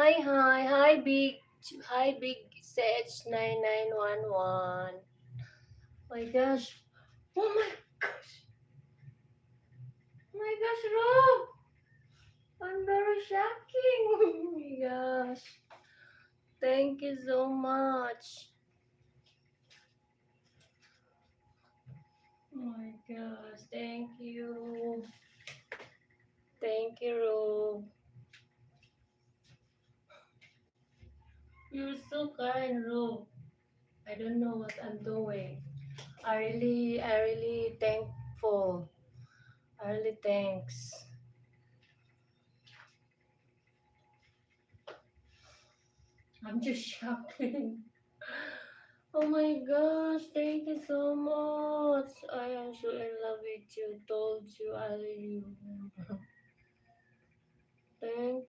Hi, Big Sage 9911. My gosh. Oh my gosh, Rob. I'm very shocking. Oh my gosh. Thank you so much. Oh my gosh, thank you. Thank you, Rob. You're so kind, Rob. I don't know what I'm doing. I really thankful. I really thanks. I'm just shocking. Oh my gosh, thank you so much. I am so in love with you. Told you I love you. Thank